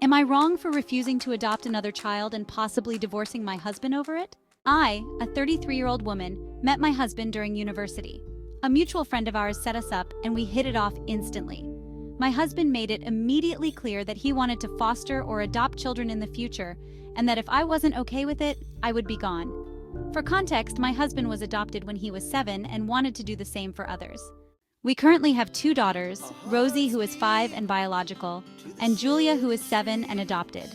Am I wrong for refusing to adopt another child and possibly divorcing my husband over it? I, a 33-year-old woman, met my husband during university. A mutual friend of ours set us up and we hit it off instantly. My husband made it immediately clear that he wanted to foster or adopt children in the future, and that if I wasn't okay with it, I would be gone. For context, my husband was adopted when he was 7 and wanted to do the same for others. We currently have 2 daughters, Rosie, who is 5 and biological, and Julia, who is 7 and adopted.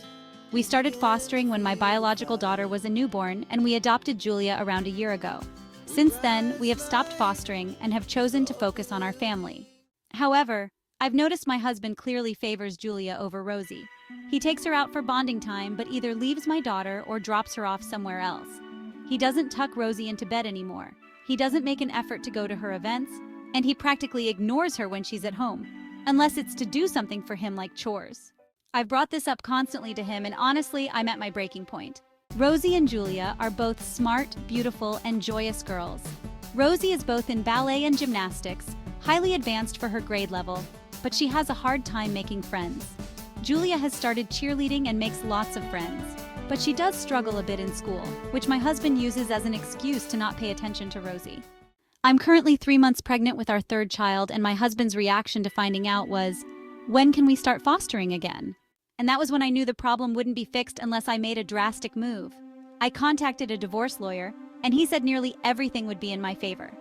We started fostering when my biological daughter was a newborn, and we adopted Julia around a year ago. Since then, we have stopped fostering and have chosen to focus on our family. However, I've noticed my husband clearly favors Julia over Rosie. He takes her out for bonding time, but either leaves my daughter or drops her off somewhere else. He doesn't tuck Rosie into bed anymore. He doesn't make an effort to go to her events, and he practically ignores her when she's at home, unless it's to do something for him like chores. I've brought this up constantly to him, and honestly, I'm at my breaking point. Rosie and Julia are both smart, beautiful, and joyous girls. Rosie is both in ballet and gymnastics, highly advanced for her grade level, but she has a hard time making friends. Julia has started cheerleading and makes lots of friends, but she does struggle a bit in school, which my husband uses as an excuse to not pay attention to Rosie. I'm currently 3 months pregnant with our 3rd child, and my husband's reaction to finding out was, "When can we start fostering again?" And that was when I knew the problem wouldn't be fixed unless I made a drastic move. I contacted a divorce lawyer, and he said nearly everything would be in my favor.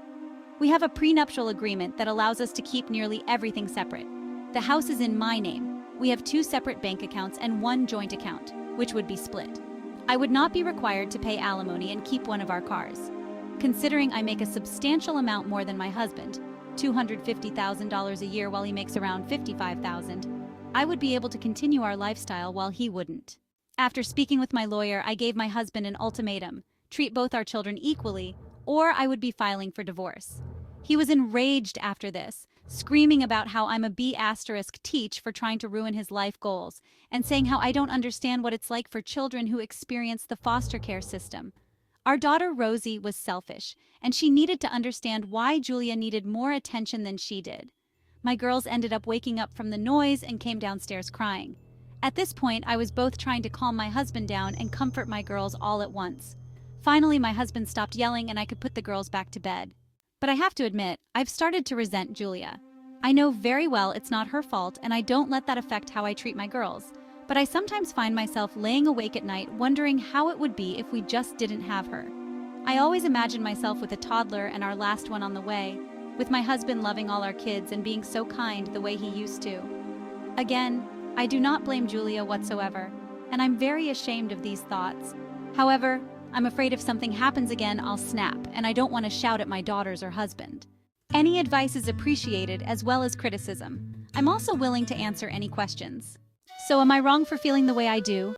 We have a prenuptial agreement that allows us to keep nearly everything separate. The house is in my name. We have 2 separate bank accounts and 1 joint account, which would be split. I would not be required to pay alimony and keep one of our cars. Considering I make a substantial amount more than my husband, $250,000 a year while he makes around $55,000, I would be able to continue our lifestyle while he wouldn't. After speaking with my lawyer, I gave my husband an ultimatum: treat both our children equally, or I would be filing for divorce. He was enraged after this, screaming about how I'm a B** teach for trying to ruin his life goals, and saying how I don't understand what it's like for children who experience the foster care system. Our daughter Rosie was selfish, and she needed to understand why Julia needed more attention than she did. My girls ended up waking up from the noise and came downstairs crying. At this point, I was both trying to calm my husband down and comfort my girls all at once. Finally, my husband stopped yelling and I could put the girls back to bed. But I have to admit, I've started to resent Julia. I know very well it's not her fault, and I don't let that affect how I treat my girls. But I sometimes find myself laying awake at night wondering how it would be if we just didn't have her. I always imagine myself with a toddler and our last one on the way, with my husband loving all our kids and being so kind the way he used to. Again, I do not blame Julia whatsoever, and I'm very ashamed of these thoughts. However, I'm afraid if something happens again, I'll snap, and I don't want to shout at my daughters or husband. Any advice is appreciated, as well as criticism. I'm also willing to answer any questions. So am I wrong for feeling the way I do?